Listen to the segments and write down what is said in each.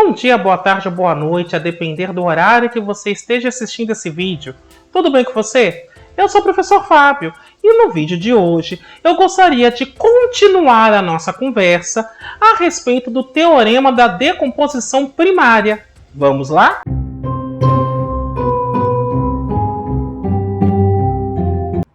Bom dia, boa tarde ou boa noite, a depender do horário que você esteja assistindo esse vídeo. Tudo bem com você? Eu sou o professor Fábio e no vídeo de hoje eu gostaria de continuar a nossa conversa a respeito do teorema da decomposição primária. Vamos lá?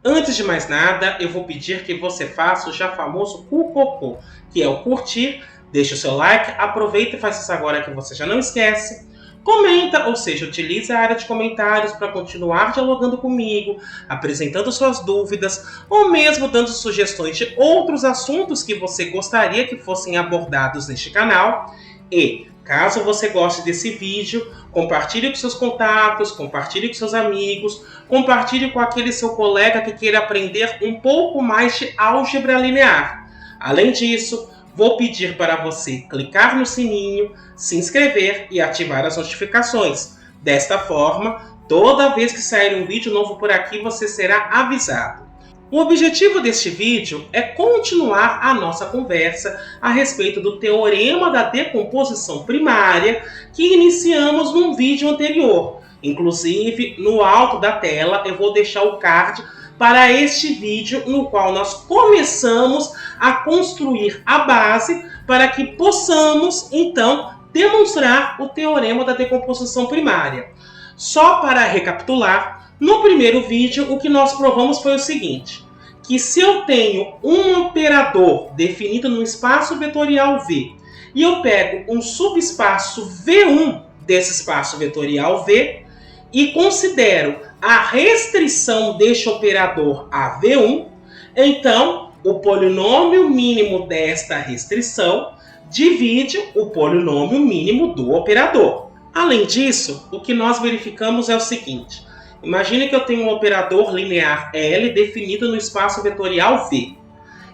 Antes de mais nada, eu vou pedir que você faça o já famoso curcocô, que é o curtir. Deixe o seu like, aproveita e faça isso agora que você já não esquece. Comenta, ou seja, utilize a área de comentários para continuar dialogando comigo, apresentando suas dúvidas, ou mesmo dando sugestões de outros assuntos que você gostaria que fossem abordados neste canal. E, caso você goste desse vídeo, compartilhe com seus contatos, compartilhe com seus amigos, compartilhe com aquele seu colega que queira aprender um pouco mais de álgebra linear. Além disso, vou pedir para você clicar no sininho, se inscrever e ativar as notificações. Desta forma, toda vez que sair um vídeo novo por aqui, você será avisado. O objetivo deste vídeo é continuar a nossa conversa a respeito do teorema da decomposição primária que iniciamos num vídeo anterior. Inclusive, no alto da tela eu vou deixar o card para este vídeo no qual nós começamos a construir a base para que possamos, então, demonstrar o teorema da decomposição primária. Só para recapitular, no primeiro vídeo o que nós provamos foi o seguinte, que se eu tenho um operador definido no espaço vetorial V e eu pego um subespaço V1 desse espaço vetorial V e considero a restrição deste operador a V1, então o polinômio mínimo desta restrição divide o polinômio mínimo do operador. Além disso, o que nós verificamos é o seguinte. Imagine que eu tenho um operador linear L definido no espaço vetorial V.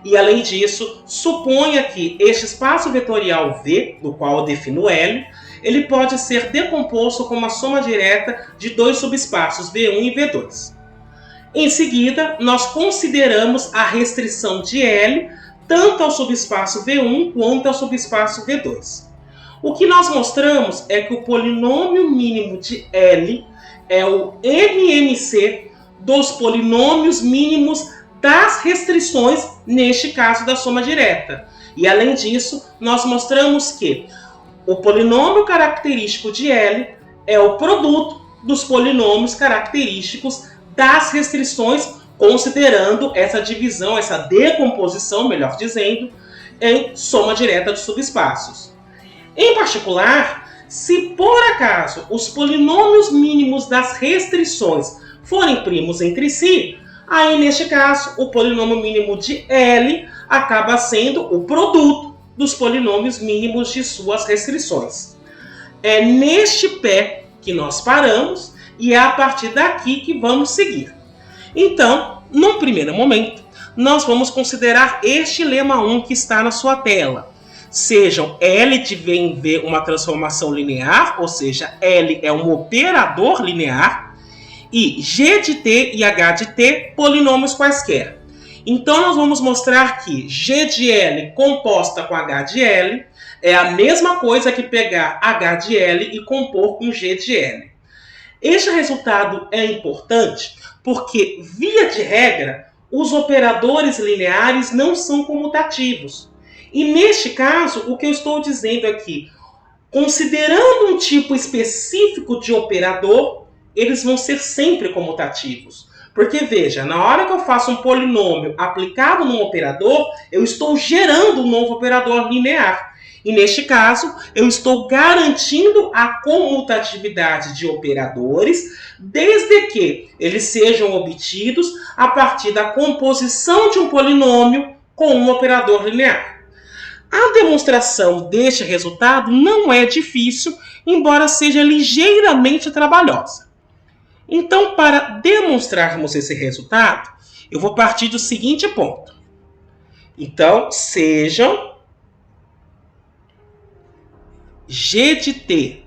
E além disso, suponha que este espaço vetorial V, do qual eu defino L, ele pode ser decomposto com uma soma direta de dois subespaços V1 e V2. Em seguida, nós consideramos a restrição de L tanto ao subespaço V1 quanto ao subespaço V2. O que nós mostramos é que o polinômio mínimo de L é o MMC dos polinômios mínimos das restrições, neste caso da soma direta. E além disso, nós mostramos que o polinômio característico de L é o produto dos polinômios característicos das restrições, considerando essa divisão, essa decomposição, melhor dizendo, em soma direta de subespaços. Em particular, se por acaso os polinômios mínimos das restrições forem primos entre si, aí neste caso o polinômio mínimo de L acaba sendo o produto dos polinômios mínimos de suas restrições. É neste pé que nós paramos e é a partir daqui que vamos seguir. Então, num primeiro momento, nós vamos considerar este lema 1 que está na sua tela. Sejam L de V em V uma transformação linear, ou seja, L é um operador linear, e G de T e H de T polinômios quaisquer. Então, nós vamos mostrar que G de L composta com H de L é a mesma coisa que pegar H de L e compor com G de L. Este resultado é importante porque, via de regra, os operadores lineares não são comutativos. E neste caso, o que eu estou dizendo aqui, considerando um tipo específico de operador, eles vão ser sempre comutativos. Porque, veja, na hora que eu faço um polinômio aplicado num operador, eu estou gerando um novo operador linear. E, neste caso, eu estou garantindo a comutatividade de operadores, desde que eles sejam obtidos a partir da composição de um polinômio com um operador linear. A demonstração deste resultado não é difícil, embora seja ligeiramente trabalhosa. Então, para demonstrarmos esse resultado, eu vou partir do seguinte ponto. Então, sejam G de T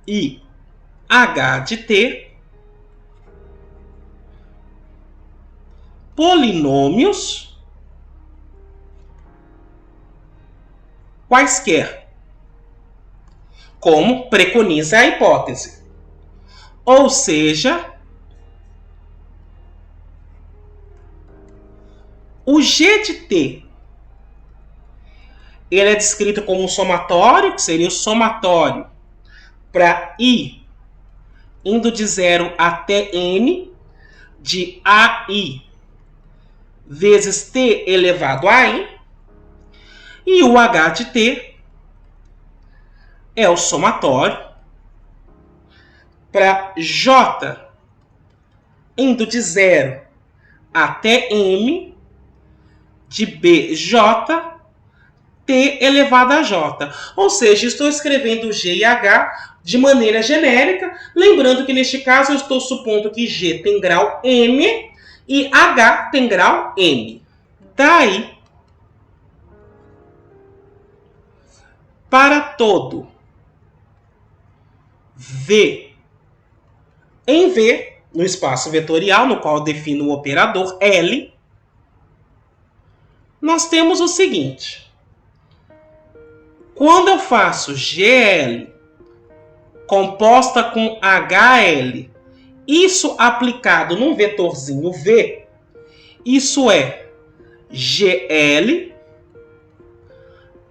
e H de T polinômios quaisquer. como preconiza a hipótese. Ou seja, o G de T ele é descrito como um somatório, que seria o somatório para I indo de 0 até N de AI vezes T elevado a I. E o H de T é o somatório para J indo de 0 até M de BJ T elevado a J. Ou seja, estou escrevendo G e H de maneira genérica, lembrando que neste caso eu estou supondo que G tem grau M e H tem grau M. Daí, para todo V em V, no espaço vetorial, no qual eu defino o operador L, nós temos o seguinte. Quando eu faço GL composta com HL, isso aplicado num vetorzinho V, isso é GL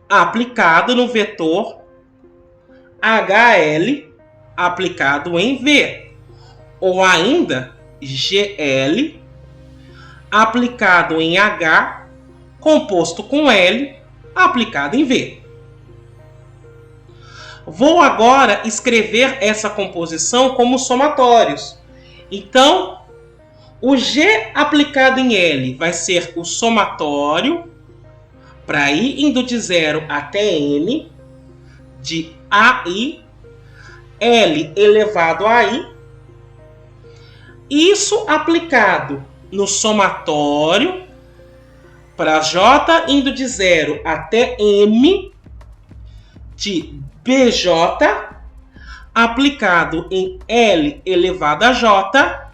aplicado no vetor HL aplicado em V. Ou ainda GL aplicado em H composto com L aplicado em V. Vou agora escrever essa composição como somatórios. Então, o G aplicado em L vai ser o somatório para I indo de 0 até N de AI L elevado a I. Isso aplicado no somatório para J indo de 0 até M de BJ aplicado em L elevado a J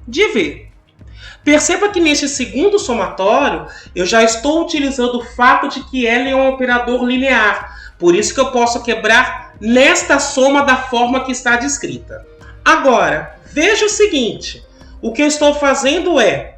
de V. Perceba que neste segundo somatório eu já estou utilizando o fato de que L é um operador linear. Por isso que eu posso quebrar nesta soma da forma que está descrita. Agora, veja o seguinte. O que eu estou fazendo é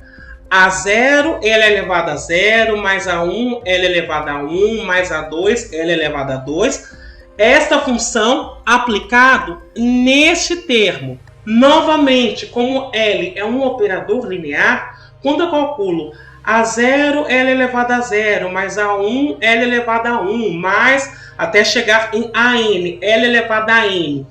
A0, L elevado a 0, mais A1, L elevado a 1, mais A2, L elevado a 2. Esta função aplicado neste termo. Novamente, como L é um operador linear, quando eu calculo A0, L elevado a 0, mais A1, L elevado a 1, mais até chegar em AN, L elevado a N.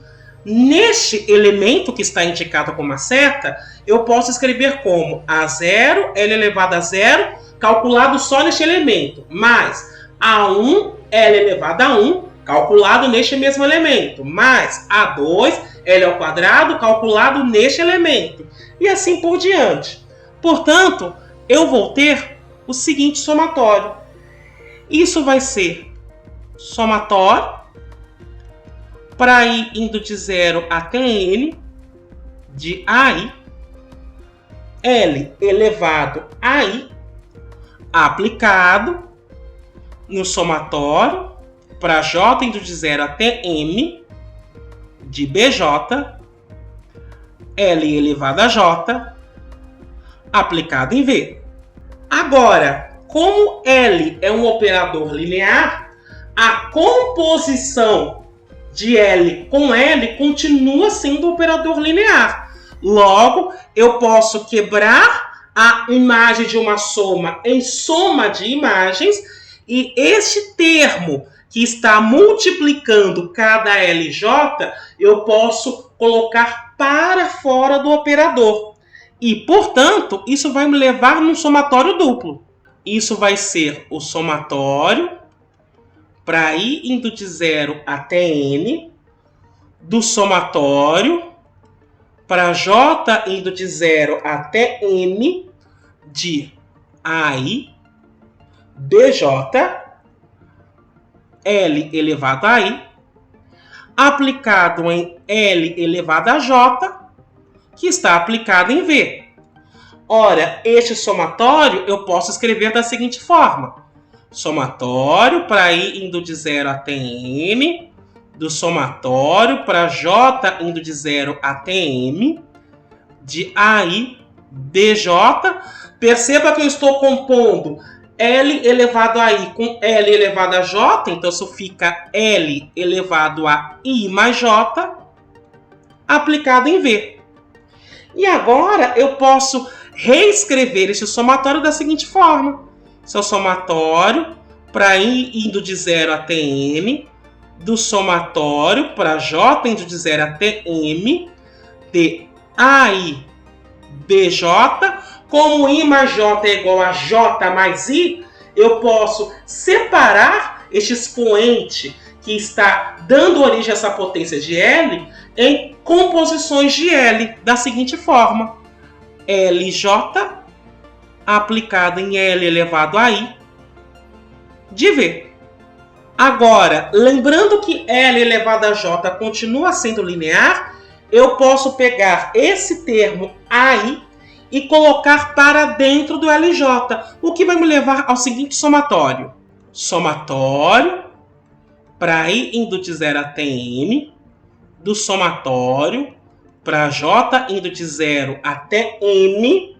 Neste elemento que está indicado com uma seta, eu posso escrever como A0, L elevado a 0, calculado só neste elemento, mais A1, L elevado a 1, calculado neste mesmo elemento, mais A2, L ao quadrado, calculado neste elemento, e assim por diante. Portanto, eu vou ter o seguinte somatório. Isso vai ser somatório para I indo de 0 até N de AI L elevado a I aplicado no somatório para J indo de 0 até M de BJ L elevado a J aplicado em V. Agora, como L é um operador linear, a composição de L com L continua sendo operador linear. Logo, eu posso quebrar a imagem de uma soma em soma de imagens e este termo que está multiplicando cada LJ, eu posso colocar para fora do operador. E, portanto, isso vai me levar num somatório duplo. Isso vai ser o somatório para I indo de 0 até N, do somatório para J indo de 0 até M, de AI, BJ, L elevado a I, aplicado em L elevado a J, que está aplicado em V. Ora, este somatório eu posso escrever da seguinte forma. Somatório para I indo de 0 até N, do somatório para J indo de 0 até M, de AI, BJ. Perceba que eu estou compondo L elevado a I com L elevado a J, então isso fica L elevado a I mais J, aplicado em V. E agora eu posso reescrever este somatório da seguinte forma. Seu somatório para I indo de 0 até M, do somatório para J indo de 0 até M, de AI BJ, como I mais J é igual a J mais I, eu posso separar este expoente que está dando origem a essa potência de L em composições de L, da seguinte forma. LJ aplicado em L elevado a I de V. Agora, lembrando que L elevado a J continua sendo linear, eu posso pegar esse termo AI e colocar para dentro do LJ, o que vai me levar ao seguinte somatório. Somatório para I indo de 0 até M, do somatório para J indo de 0 até M,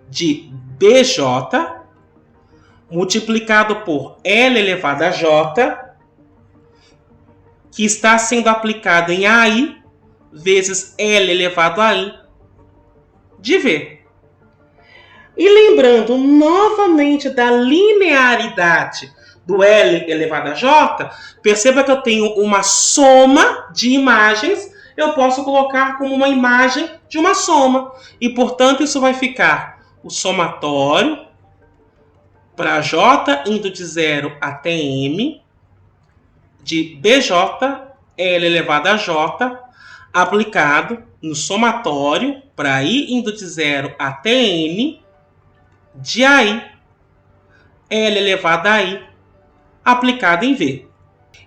de BJ, multiplicado por L elevado a J, que está sendo aplicado em AI, vezes L elevado a I, de V. E lembrando novamente da linearidade do L elevado a J, perceba que eu tenho uma soma de imagens, eu posso colocar como uma imagem de uma soma. E, portanto, isso vai ficar o somatório para J indo de 0 até M, de BJ, L elevado a J, aplicado no somatório para I indo de 0 até N, de AI, L elevado a I, aplicado em V.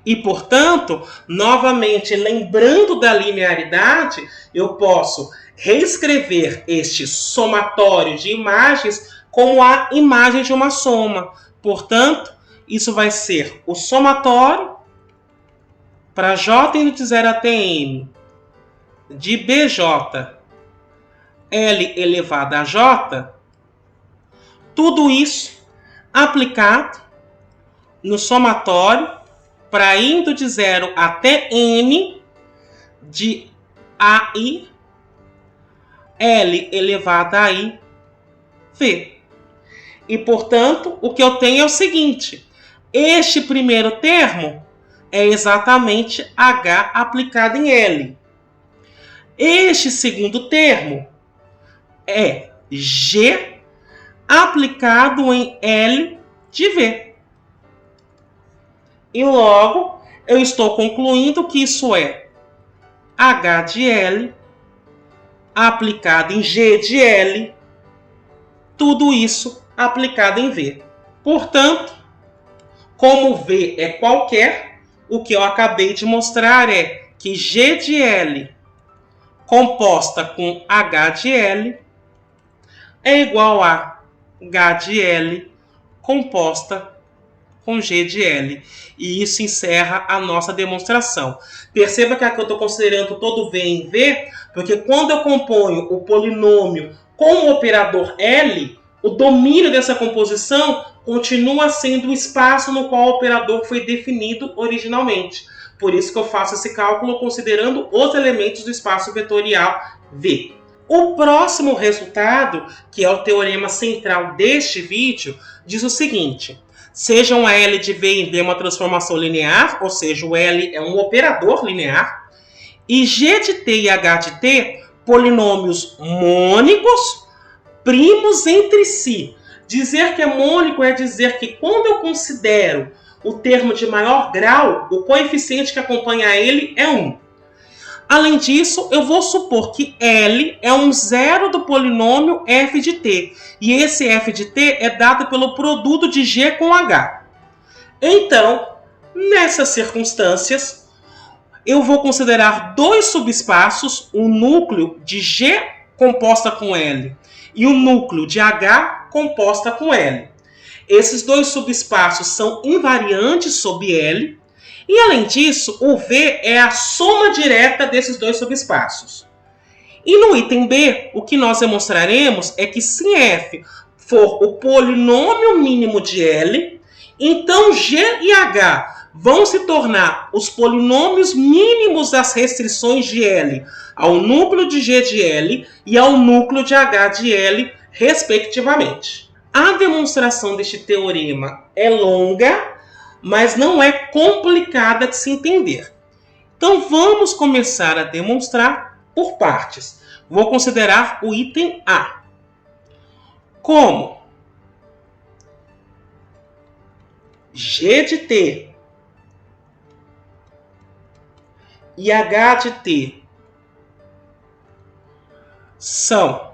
E, portanto, novamente, lembrando da linearidade, eu posso reescrever este somatório de imagens como a imagem de uma soma. Portanto, isso vai ser o somatório para J indo de 0 até M, de BJ, L elevado a J, tudo isso aplicado no somatório para indo de 0 até M, de AI, L elevado a I, V. E, portanto, o que eu tenho é o seguinte. Este primeiro termo é exatamente H aplicado em L. Este segundo termo é G aplicado em L de V. E logo, eu estou concluindo que isso é H de L aplicado em G de L, tudo isso aplicado em V. Portanto, como V é qualquer, o que eu acabei de mostrar é que G de L composta com H de L é igual a H de L composta com G de L. E isso encerra a nossa demonstração. Perceba que aqui eu estou considerando todo V em V, porque quando eu componho o polinômio com o operador L, o domínio dessa composição continua sendo o espaço no qual o operador foi definido originalmente. Por isso que eu faço esse cálculo considerando os elementos do espaço vetorial V. O próximo resultado, que é o teorema central deste vídeo, diz o seguinte: sejam a L de V em V uma transformação linear, ou seja, o L é um operador linear, e G de T e H de T, polinômios mônicos, primos entre si. Dizer que é mônico é dizer que quando eu considero o termo de maior grau, o coeficiente que acompanha ele é 1. Além disso, eu vou supor que L é um zero do polinômio f de t. E esse f de t é dado pelo produto de G com H. Então, nessas circunstâncias, eu vou considerar dois subespaços, um núcleo de G composta com L e um núcleo de H composta com L. Esses dois subespaços são invariantes sob L. E além disso, o V é a soma direta desses dois subespaços. E no item B, o que nós demonstraremos é que se F for o polinômio mínimo de L, então G e H vão se tornar os polinômios mínimos das restrições de L ao núcleo de G de L e ao núcleo de H de L, respectivamente. A demonstração deste teorema é longa, mas não é complicada de se entender. Então vamos começar a demonstrar por partes. Vou considerar o item A. Como G de T e H de T são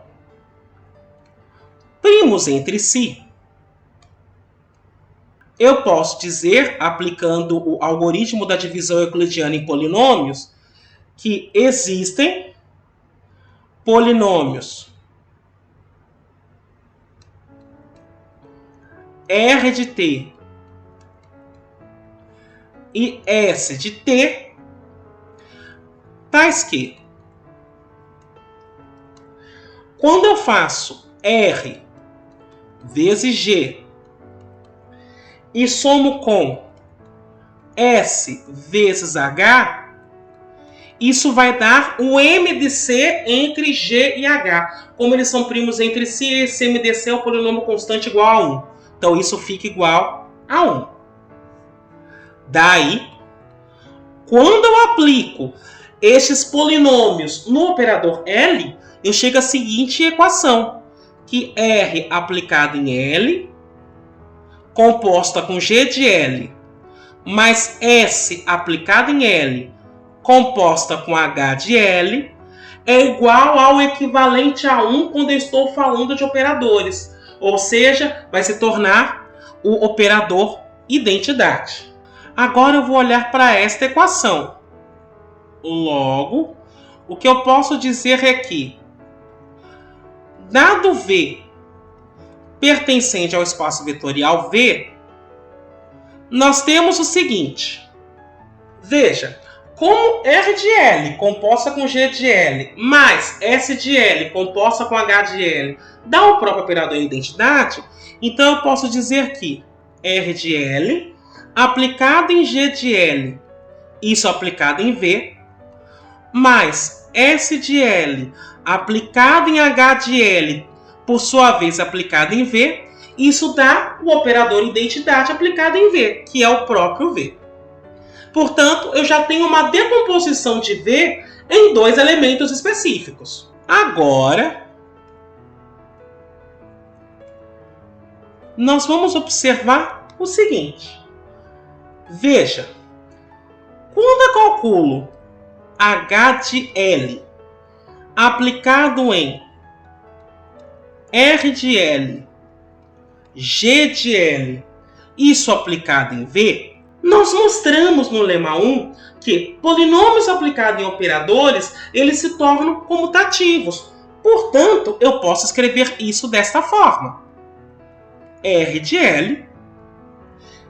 primos entre si, eu posso dizer, aplicando o algoritmo da divisão euclidiana em polinômios, que existem polinômios R de T e S de T, tais que, quando eu faço R vezes G e somo com S vezes H, isso vai dar o M de C entre G e H. Como eles são primos entre si, esse M de C é um polinômio constante igual a 1. Então isso fica igual a 1. Daí, quando eu aplico estes polinômios no operador L, eu chego à seguinte equação, que R aplicado em L, composta com G de L, mais S aplicado em L, composta com H de L, é igual ao equivalente a 1 quando eu estou falando de operadores. Ou seja, vai se tornar o operador identidade. Agora eu vou olhar para esta equação. Logo, o que eu posso dizer é que, dado V pertencente ao espaço vetorial V, nós temos o seguinte. Veja, como R de L composta com G de L mais S de L composta com H de L dá o próprio operador identidade, então eu posso dizer que R de L aplicado em G de L, isso aplicado em V, mais S de L aplicado em H de L, por sua vez aplicado em V, isso dá o operador identidade aplicado em V, que é o próprio V. Portanto, eu já tenho uma decomposição de V em dois elementos específicos. Agora, nós vamos observar o seguinte. Veja, quando eu calculo H de L aplicado em R de L, G de L, isso aplicado em V, nós mostramos no lema 1 que polinômios aplicados em operadores, eles se tornam comutativos. Portanto, eu posso escrever isso desta forma. R de L,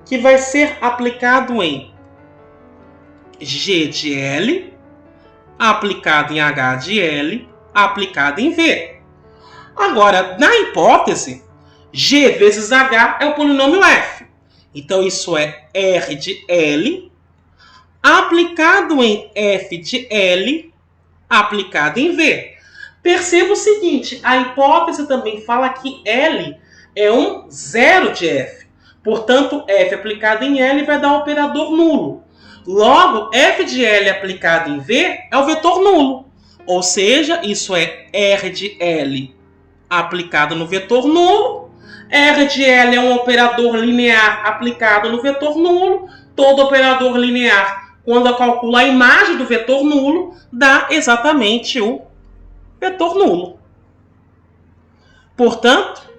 que vai ser aplicado em G de L, aplicado em H de L, aplicado em V. Agora, na hipótese, G vezes H é o polinômio F. Então, isso é R de L, aplicado em F de L, aplicado em V. Perceba o seguinte, a hipótese também fala que L é um zero de F. Portanto, F aplicado em L vai dar o operador nulo. Logo, F de L aplicado em V é o vetor nulo. Ou seja, isso é R de L aplicado no vetor nulo. R de L é um operador linear aplicado no vetor nulo. Todo operador linear, quando eu calculo a imagem do vetor nulo, dá exatamente o vetor nulo. Portanto,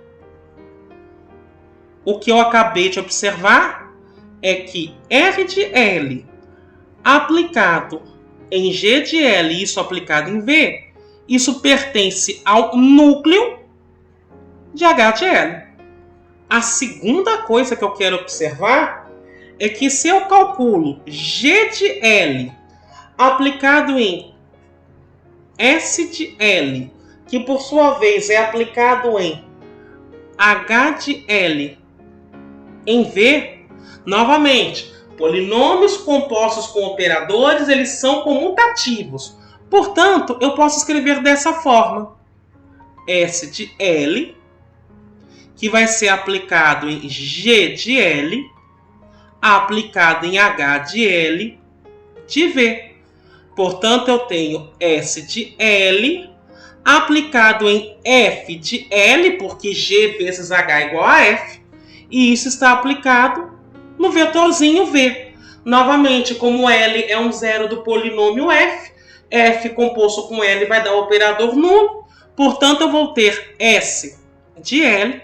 o que eu acabei de observar é que R de L aplicado em G de L e isso aplicado em V, isso pertence ao núcleo de H de L. A segunda coisa que eu quero observar é que se eu calculo G de L aplicado em S de L, que por sua vez é aplicado em H de L em V, novamente, polinômios compostos com operadores, eles são comutativos. Portanto, eu posso escrever dessa forma. S de L, que vai ser aplicado em G de L, aplicado em H de L de V. Portanto, eu tenho S de L aplicado em F de L, porque G vezes H é igual a F, e isso está aplicado no vetorzinho V. Novamente, como L é um zero do polinômio F, F composto com L vai dar o operador nulo, portanto, eu vou ter S de L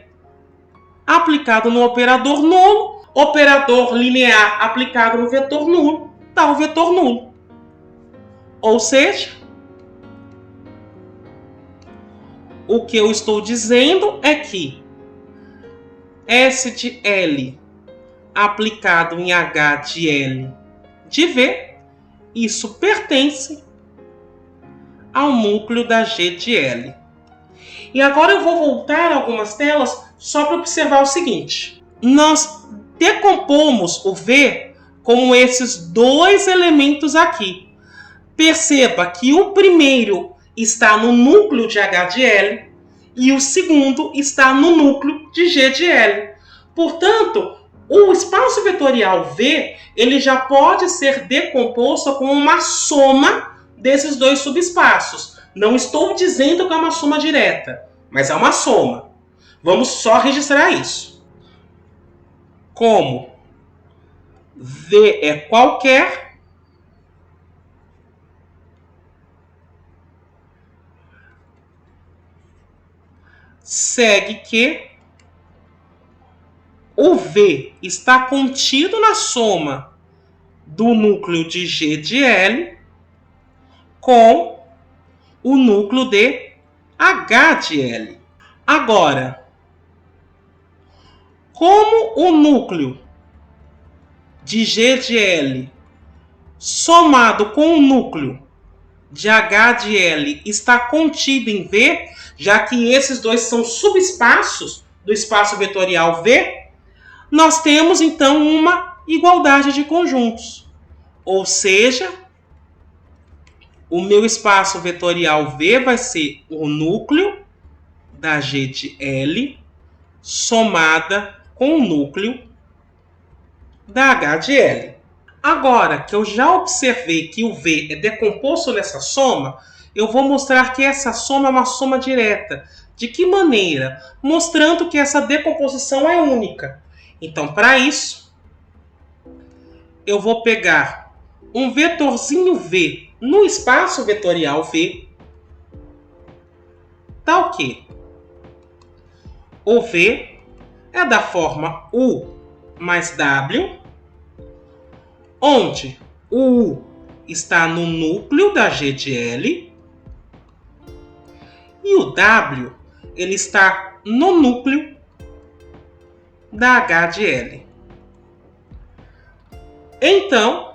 aplicado no operador nulo, operador linear aplicado no vetor nulo, dá o vetor nulo. Ou seja, o que eu estou dizendo é que S de L aplicado em H de L de V, isso pertence ao núcleo da G de L. E agora eu vou voltar algumas telas só para observar o seguinte. Nós decompomos o V como esses dois elementos aqui. Perceba que o primeiro está no núcleo de H de L e o segundo está no núcleo de G de L. Portanto, o espaço vetorial V ele já pode ser decomposto como uma soma desses dois subespaços. Não estou dizendo que é uma soma direta, mas é uma soma. Vamos só registrar isso. Como V é qualquer, segue que o V está contido na soma do núcleo de G de L com o núcleo de H de L. Agora, como o núcleo de G de L somado com o núcleo de H de L está contido em V, já que esses dois são subespaços do espaço vetorial V, nós temos então uma igualdade de conjuntos. Ou seja, o meu espaço vetorial V vai ser o núcleo da G de L somada com o núcleo da H de L. Agora que eu já observei que o V é decomposto nessa soma, eu vou mostrar que essa soma é uma soma direta. De que maneira? Mostrando que essa decomposição é única. Então, para isso, eu vou pegar um vetorzinho V no espaço vetorial V, tal que o V é da forma U mais W, onde o U está no núcleo da G de L e o W ele está no núcleo da H de L. Então,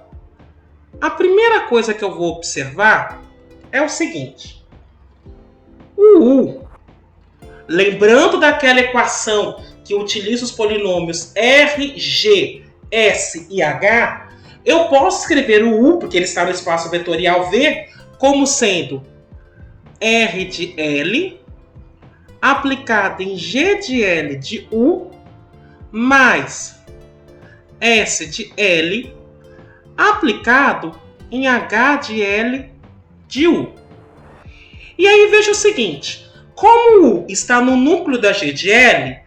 a primeira coisa que eu vou observar é o seguinte. O U, lembrando daquela equação que utiliza os polinômios R, G, S e H, eu posso escrever o U, porque ele está no espaço vetorial V, como sendo R de L aplicado em G de L de U mais S de L aplicado em H de L de U. E aí veja o seguinte, como o U está no núcleo da G de L,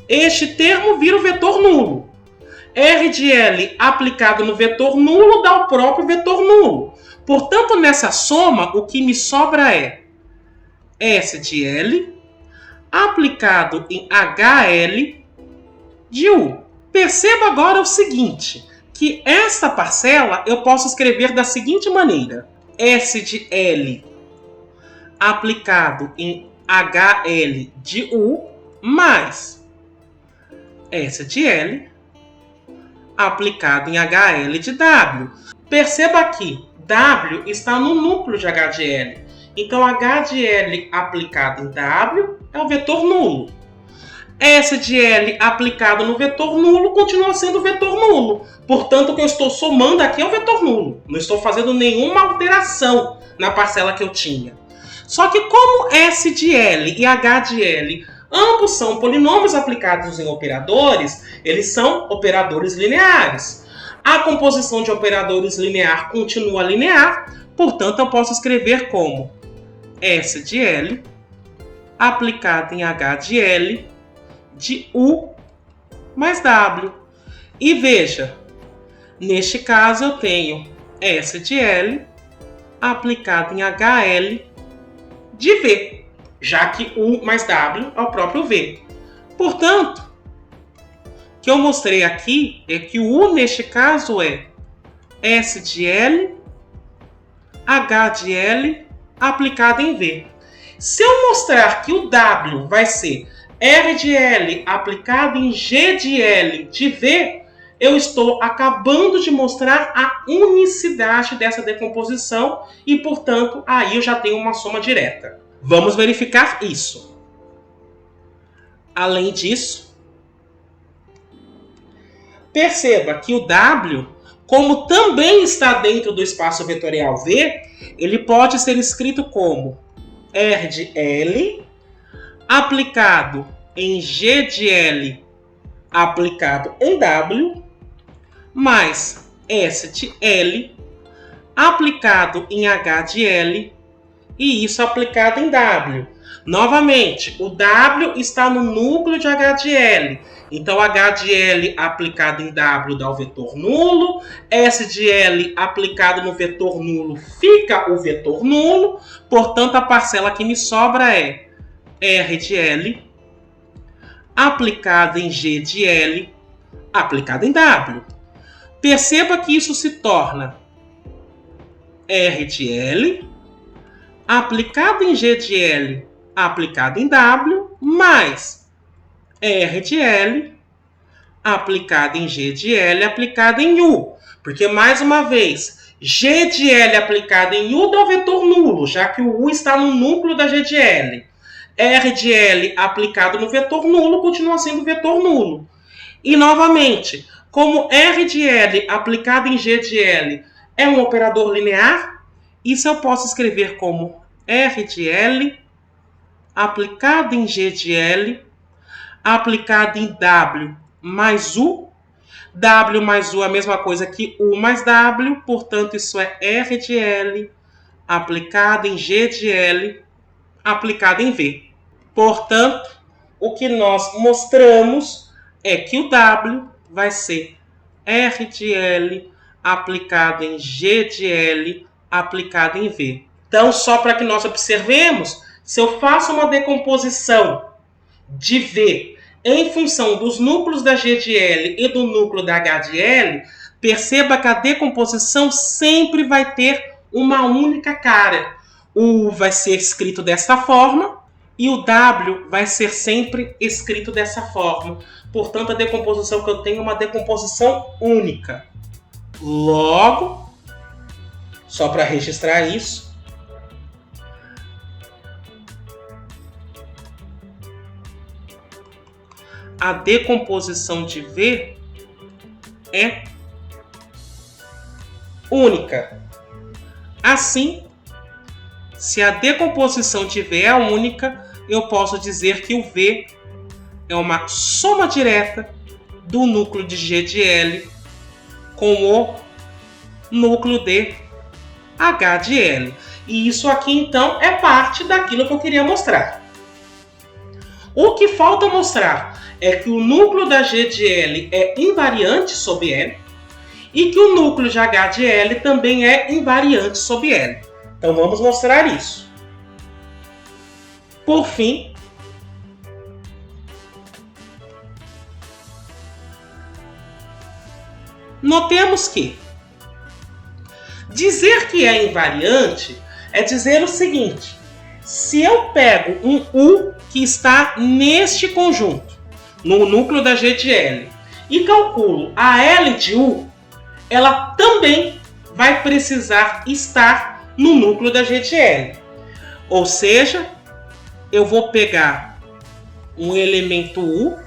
este termo vira o vetor nulo. R de L aplicado no vetor nulo dá o próprio vetor nulo. Portanto, nessa soma, o que me sobra é S de L aplicado em HL de U. Perceba agora o seguinte, que esta parcela eu posso escrever da seguinte maneira. S de L aplicado em HL de U mais S de L aplicado em HL de W. Perceba que W está no núcleo de H de L. Então, H de L aplicado em W é o vetor nulo. S de L aplicado no vetor nulo continua sendo vetor nulo. Portanto, o que eu estou somando aqui é o vetor nulo. Não estou fazendo nenhuma alteração na parcela que eu tinha. Só que como S de L e H de L ambos são polinômios aplicados em operadores, eles são operadores lineares. A composição de operadores linear continua linear, portanto eu posso escrever como S de L aplicado em H de L de U mais W. E veja, neste caso eu tenho S de L aplicado em HL de V, já que U mais W é o próprio V. Portanto, o que eu mostrei aqui é que o U neste caso é S de L, H de L aplicado em V. Se eu mostrar que o W vai ser R de L aplicado em G de L de V, eu estou acabando de mostrar a unicidade dessa decomposição e, portanto, aí eu já tenho uma soma direta. Vamos verificar isso. Além disso, perceba que o W, como também está dentro do espaço vetorial V, ele pode ser escrito como R de L aplicado em G de L aplicado em W mais S de L aplicado em H de L e isso aplicado em W. Novamente, o W está no núcleo de H de L. Então, H de L aplicado em W dá o vetor nulo. S de L aplicado no vetor nulo fica o vetor nulo. Portanto, a parcela que me sobra é R de L aplicado em G de L aplicado em W. Perceba que isso se torna R de L aplicado em G de L aplicado em W mais R de L aplicado em G de L aplicado em U. Porque, mais uma vez, G de L aplicado em U dá o vetor nulo, já que o U está no núcleo da G de L. R de L aplicado no vetor nulo continua sendo vetor nulo. E, novamente, como R de L aplicado em G de L é um operador linear, isso eu posso escrever como R de L aplicado em G de L aplicado em W mais U. W mais U é a mesma coisa que U mais W, portanto, isso é R de L aplicado em G de L aplicado em V. Portanto, o que nós mostramos é que o W vai ser R de L aplicado em G de L aplicado em V. Então, só para que nós observemos, se eu faço uma decomposição de V em função dos núcleos da G de L e do núcleo da H de L, perceba que a decomposição sempre vai ter uma única cara. O U vai ser escrito desta forma e o W vai ser sempre escrito dessa forma. Portanto, a decomposição que eu tenho é uma decomposição única. Logo, só para registrar isso, a decomposição de V é única. Assim, se a decomposição de V é única, eu posso dizer que o V é uma soma direta do núcleo de G de L com o núcleo de H de L. E isso aqui, então, é parte daquilo que eu queria mostrar. O que falta mostrar é que o núcleo da G de L é invariante sobre L e que o núcleo de H de L também é invariante sobre L. Então vamos mostrar isso. Por fim, notemos que dizer que é invariante é dizer o seguinte: se eu pego um U que está neste conjunto, no núcleo da G de L, e calculo a L de U, ela também vai precisar estar no núcleo da G de L. Ou seja, eu vou pegar um elemento U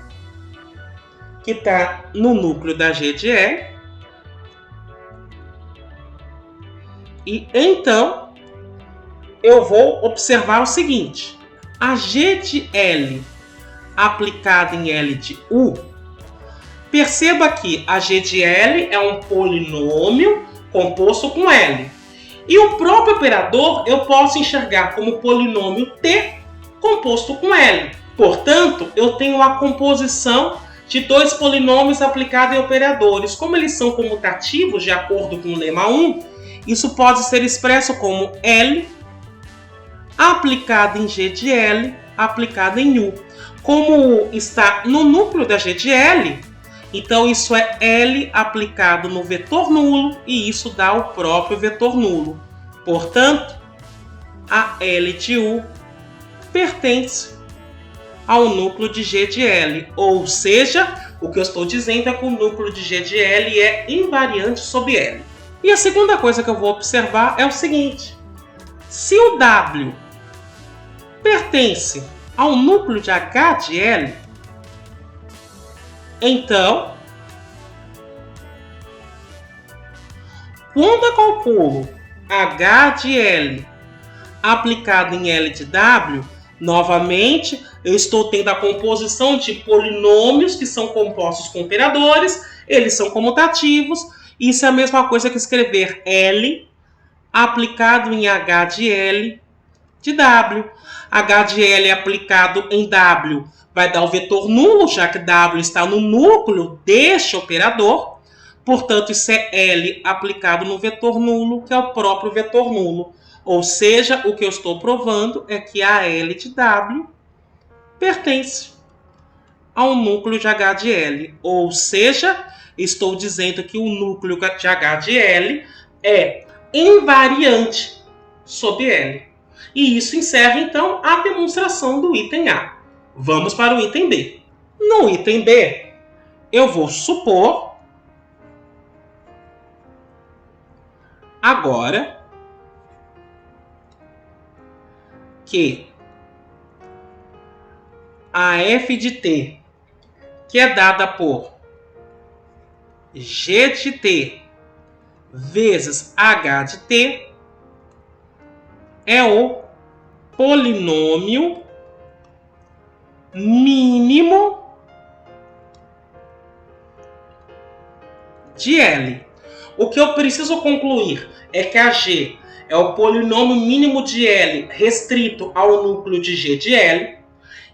que está no núcleo da G de L e então eu vou observar o seguinte: a G de L aplicada em L de U, perceba que a G de L é um polinômio composto com L. E o próprio operador eu posso enxergar como polinômio T composto com L. Portanto, eu tenho a composição de dois polinômios aplicados em operadores. Como eles são comutativos, de acordo com o lema 1, isso pode ser expresso como L aplicado em G de L aplicado em U. Como U está no núcleo da G de L, então isso é L aplicado no vetor nulo e isso dá o próprio vetor nulo. Portanto, a L de U pertence ao núcleo de G de L. Ou seja, o que eu estou dizendo é que o núcleo de G de L é invariante sobre L. E a segunda coisa que eu vou observar é o seguinte: se o W pertence ao núcleo de H de L, então, quando eu calculo H de L aplicado em L de W, novamente eu estou tendo a composição de polinômios que são compostos com operadores, eles são comutativos. Isso é a mesma coisa que escrever L aplicado em H de L de W. H de L aplicado em W vai dar o vetor nulo, já que W está no núcleo deste operador. Portanto, isso é L aplicado no vetor nulo, que é o próprio vetor nulo. Ou seja, o que eu estou provando é que a L de W pertence ao núcleo de H de L. Ou seja, estou dizendo que o núcleo de H de L é invariante sobre L. E isso encerra, então, a demonstração do item A. Vamos para o item B. No item B, eu vou supor agora que a f de t, que é dada por g de t vezes h de t, é o polinômio mínimo de L. O que eu preciso concluir é que a G é o polinômio mínimo de L restrito ao núcleo de G de L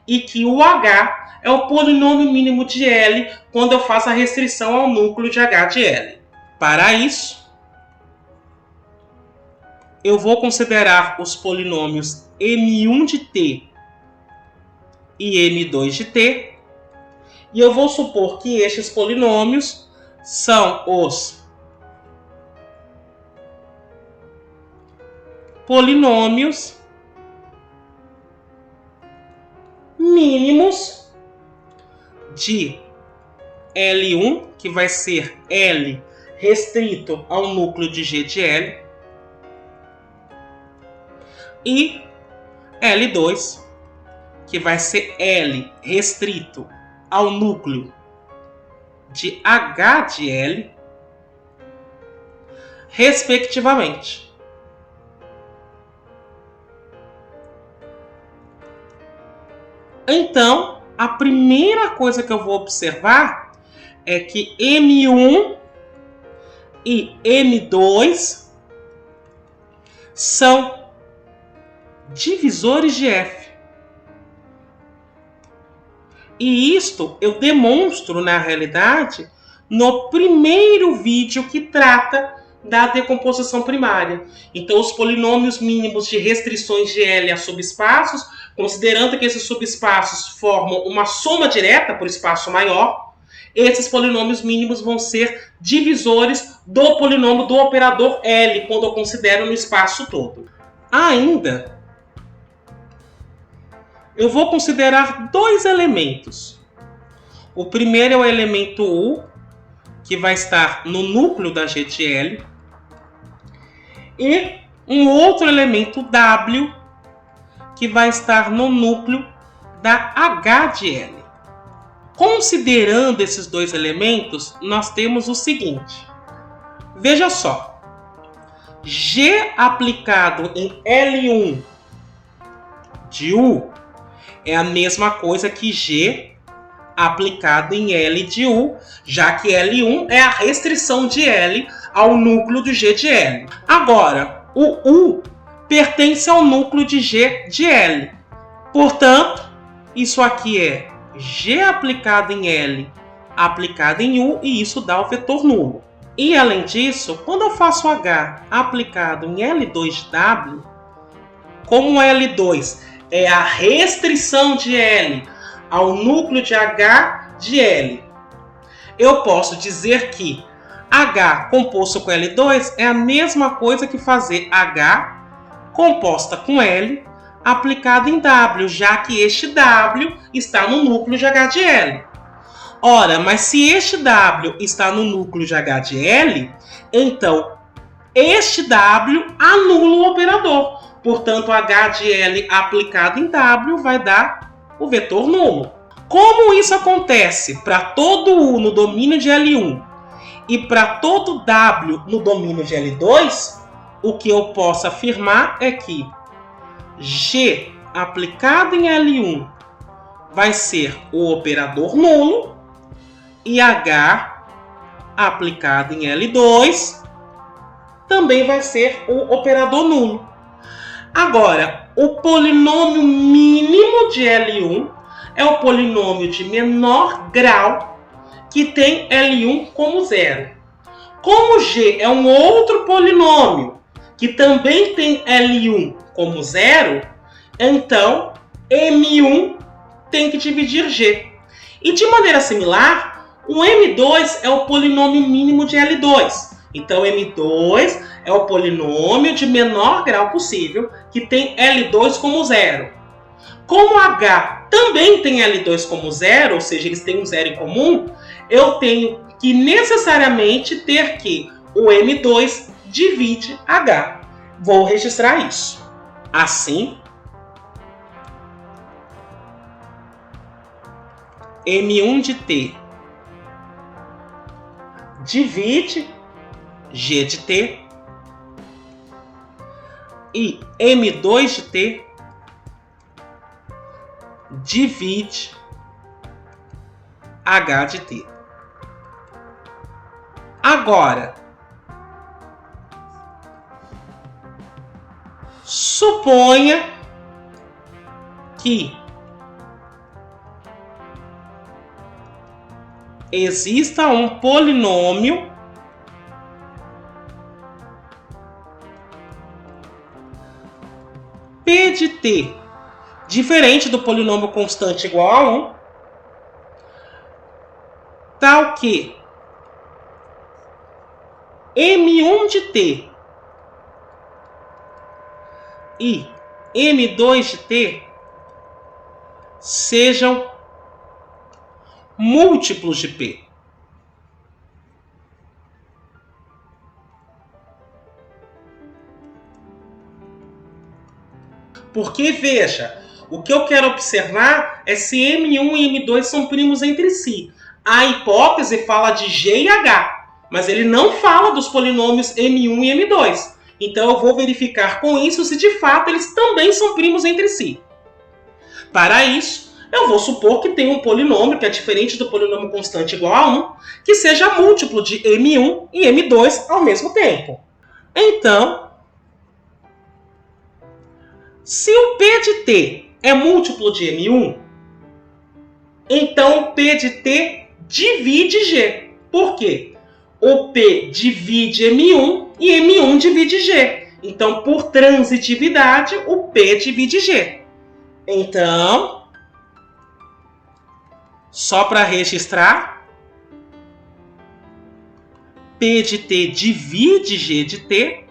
e que o H é o polinômio mínimo de L quando eu faço a restrição ao núcleo de H de L. Para isso, eu vou considerar os polinômios M1 de t e M2 de t, e eu vou supor que estes polinômios são os polinômios mínimos de L1, que vai ser L restrito ao núcleo de G de L, e L2, que vai ser L restrito ao núcleo de H de L, respectivamente. Então, a primeira coisa que eu vou observar é que M1 e M2 são divisores de F. E isto eu demonstro, na realidade, no primeiro vídeo que trata da decomposição primária. Então, os polinômios mínimos de restrições de L a subespaços, considerando que esses subespaços formam uma soma direta por espaço maior, esses polinômios mínimos vão ser divisores do polinômio do operador L, quando eu considero no espaço todo. Ainda, eu vou considerar dois elementos. O primeiro é o elemento U, que vai estar no núcleo da G de L. E um outro elemento W, que vai estar no núcleo da H de L. Considerando esses dois elementos, nós temos o seguinte. Veja só. G aplicado em L1 de U é a mesma coisa que G aplicado em L de U, já que L1 é a restrição de L ao núcleo de G de L. Agora, o U pertence ao núcleo de G de L. Portanto, isso aqui é G aplicado em L aplicado em U e isso dá o vetor nulo. E além disso, quando eu faço H aplicado em L2 de W, como L2 é a restrição de L ao núcleo de H de L, eu posso dizer que H composto com L2 é a mesma coisa que fazer H composta com L aplicado em W, já que este W está no núcleo de H de L. Ora, mas se este W está no núcleo de H de L, então este W anula o operador. Portanto, H de L aplicado em W vai dar o vetor nulo. Como isso acontece para todo U no domínio de L1 e para todo W no domínio de L2, o que eu posso afirmar é que G aplicado em L1 vai ser o operador nulo e H aplicado em L2 também vai ser o operador nulo. Agora, o polinômio mínimo de L1 é o polinômio de menor grau que tem L1 como zero. Como G é um outro polinômio que também tem L1 como zero, então M1 tem que dividir G. E de maneira similar, o M2 é o polinômio mínimo de L2. Então M2 é o polinômio de menor grau possível que tem L2 como zero. Como H também tem L2 como zero, ou seja, eles têm um zero em comum, eu tenho que necessariamente ter que o M2 divide H. Vou registrar isso. Assim, M1 de T divide G de T e M2 de T divide H de T. Agora, suponha que exista um polinômio P de T, diferente do polinômio constante igual a 1, tal que M1 de T e M2 de T sejam múltiplos de P. Porque, veja, o que eu quero observar é se M1 e M2 são primos entre si. A hipótese fala de G e H, mas ele não fala dos polinômios M1 e M2. Então eu vou verificar com isso se de fato eles também são primos entre si. Para isso, eu vou supor que tem um polinômio que é diferente do polinômio constante igual a 1, que seja múltiplo de M1 e M2 ao mesmo tempo. Então, se o P de T é múltiplo de M1, então o P de T divide G. Por quê? O P divide M1 e M1 divide G. Então, por transitividade, o P divide G. Então, só para registrar, P de T divide G de T.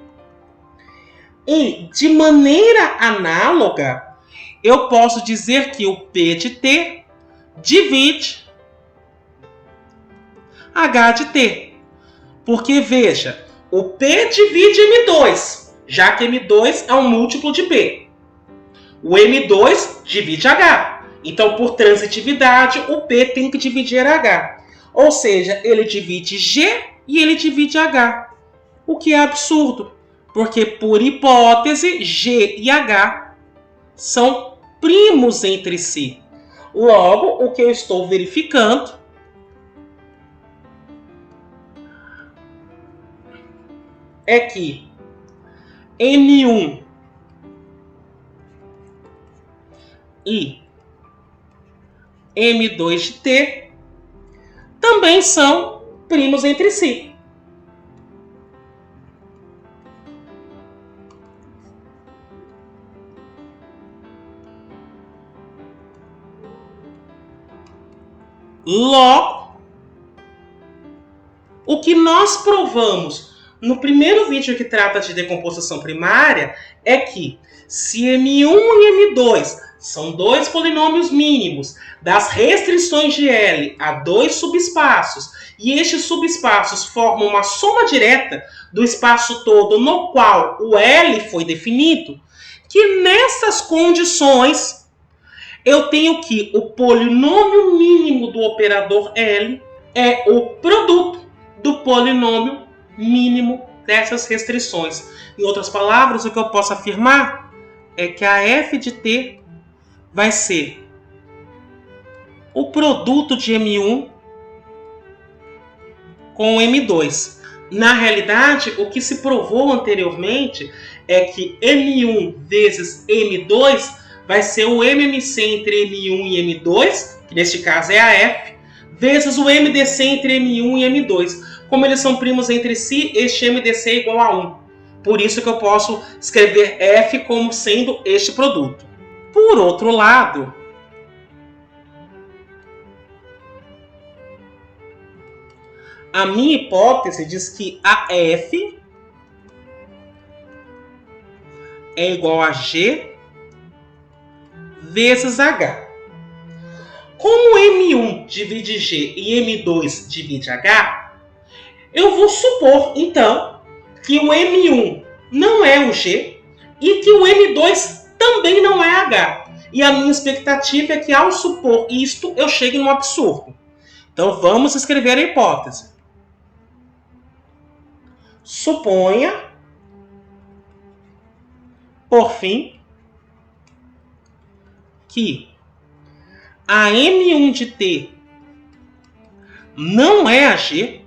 E, de maneira análoga, eu posso dizer que o P de T divide H de T. Porque, veja, o P divide M2, já que M2 é um múltiplo de P. O M2 divide H. Então, por transitividade, o P tem que dividir H. Ou seja, ele divide G e ele divide H. O que é absurdo, porque, por hipótese, G e H são primos entre si. Logo, o que eu estou verificando é que M1 e M2 de T também são primos entre si. Logo, o que nós provamos no primeiro vídeo que trata de decomposição primária é que se M1 e M2 são dois polinômios mínimos das restrições de L a dois subespaços e estes subespaços formam uma soma direta do espaço todo no qual o L foi definido, que nessas condições eu tenho que o polinômio mínimo do operador L é o produto do polinômio mínimo dessas restrições. Em outras palavras, o que eu posso afirmar é que a f de t vai ser o produto de M1 com M2. Na realidade, o que se provou anteriormente é que M1 vezes M2 vai ser o MMC entre M1 e M2, que neste caso é a F, vezes o MDC entre M1 e M2. Como eles são primos entre si, este MDC é igual a 1. Por isso que eu posso escrever F como sendo este produto. Por outro lado, a minha hipótese diz que a F é igual a G vezes H. Como M1 divide G e M2 divide H, eu vou supor, então, que o M1 não é o G e que o M2 também não é H. E a minha expectativa é que, ao supor isto, eu chegue num absurdo. Então, vamos escrever a hipótese. Suponha, por fim, que a M1 de T não é a G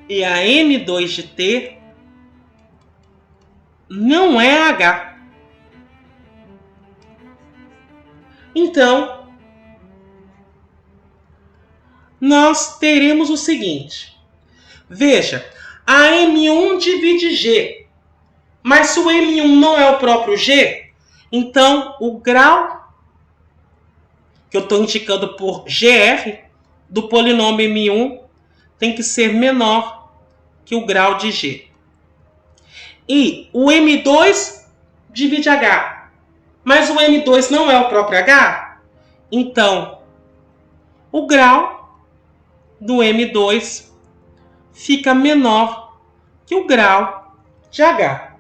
e a M2 de T não é a H. Então, nós teremos o seguinte. Veja, a M1 divide G, mas se o M1 não é o próprio G, então o grau que eu estou indicando por GR do polinômio M1 tem que ser menor que o grau de G. E o M2 divide H, mas o M2 não é o próprio H, então o grau do M2 fica menor que o grau de H.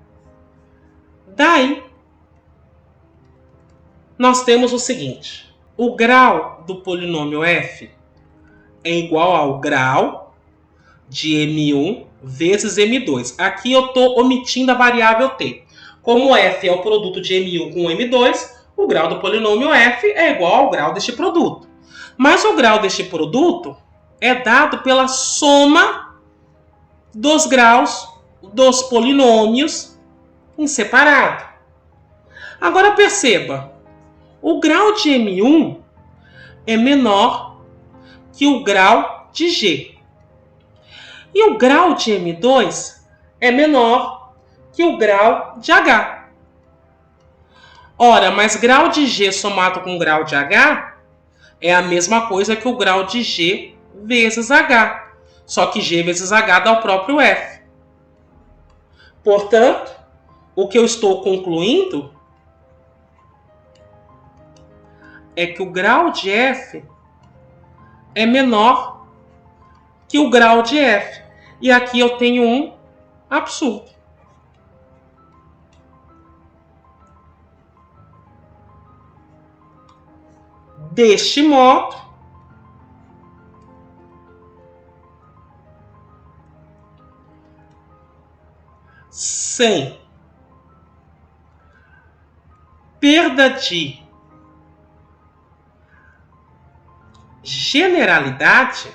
Daí, nós temos o seguinte. O grau do polinômio f é igual ao grau de M1 vezes M2. Aqui eu estou omitindo a variável t. Como f é o produto de M1 com M2, o grau do polinômio f é igual ao grau deste produto. Mas o grau deste produto é dado pela soma dos graus dos polinômios em separado. Agora perceba, o grau de M1 é menor que o grau de G. E o grau de M2 é menor que o grau de H. Ora, mas grau de G somado com grau de H é a mesma coisa que o grau de G vezes H. Só que G vezes H dá o próprio F. Portanto, o que eu estou concluindo é que o grau de F é menor que o grau de F. E aqui eu tenho um absurdo. Deste modo, sem perda de generalidade,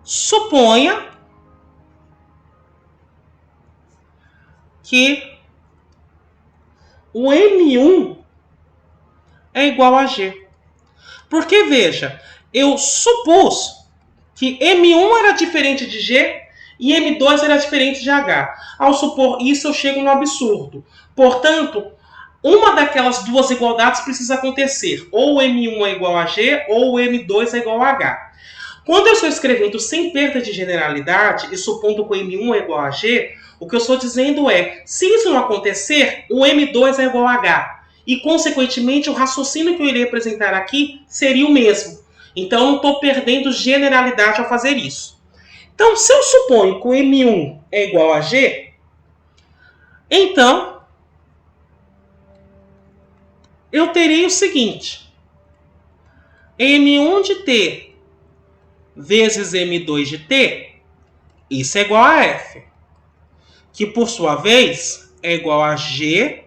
suponha que o M1 é igual a G. Porque, veja, eu supus que M1 era diferente de G e M2 era diferente de H. Ao supor isso, eu chego no absurdo. Portanto, uma daquelas duas igualdades precisa acontecer. Ou o M1 é igual a G, ou o M2 é igual a H. Quando eu estou escrevendo sem perda de generalidade e supondo que o M1 é igual a G, o que eu estou dizendo é, se isso não acontecer, o M2 é igual a H. E, consequentemente, o raciocínio que eu irei apresentar aqui seria o mesmo. Então, eu não estou perdendo generalidade ao fazer isso. Então, se eu suponho que o M1 é igual a G, então, eu terei o seguinte. M1 de T vezes M2 de T, isso é igual a F. Que, por sua vez, é igual a G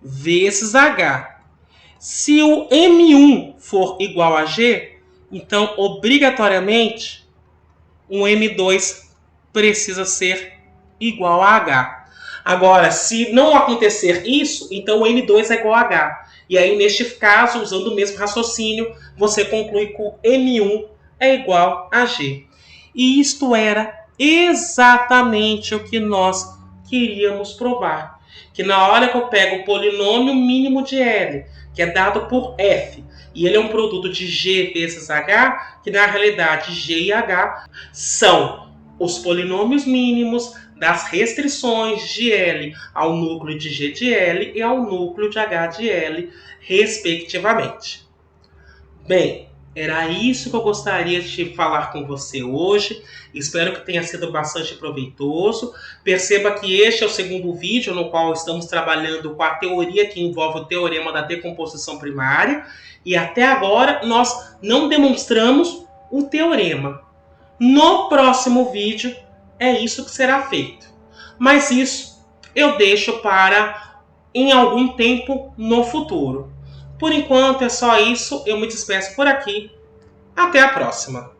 vezes H. Se o M1 for igual a G, então, obrigatoriamente, o M2 precisa ser igual a H. Agora, se não acontecer isso, então o M2 é igual a H. E aí, neste caso, usando o mesmo raciocínio, você conclui que o M1 é igual a G. E isto era exatamente o que nós queríamos provar. Que na hora que eu pego o polinômio mínimo de L, que é dado por F, e ele é um produto de G vezes H, que na realidade G e H são os polinômios mínimos das restrições de L ao núcleo de G de L e ao núcleo de H de L, respectivamente. Bem, era isso que eu gostaria de falar com você hoje. Espero que tenha sido bastante proveitoso. Perceba que este é o segundo vídeo no qual estamos trabalhando com a teoria que envolve o teorema da decomposição primária. E até agora nós não demonstramos o teorema. No próximo vídeo é isso que será feito. Mas isso eu deixo para em algum tempo no futuro. Por enquanto é só isso, eu me despeço por aqui. Até a próxima!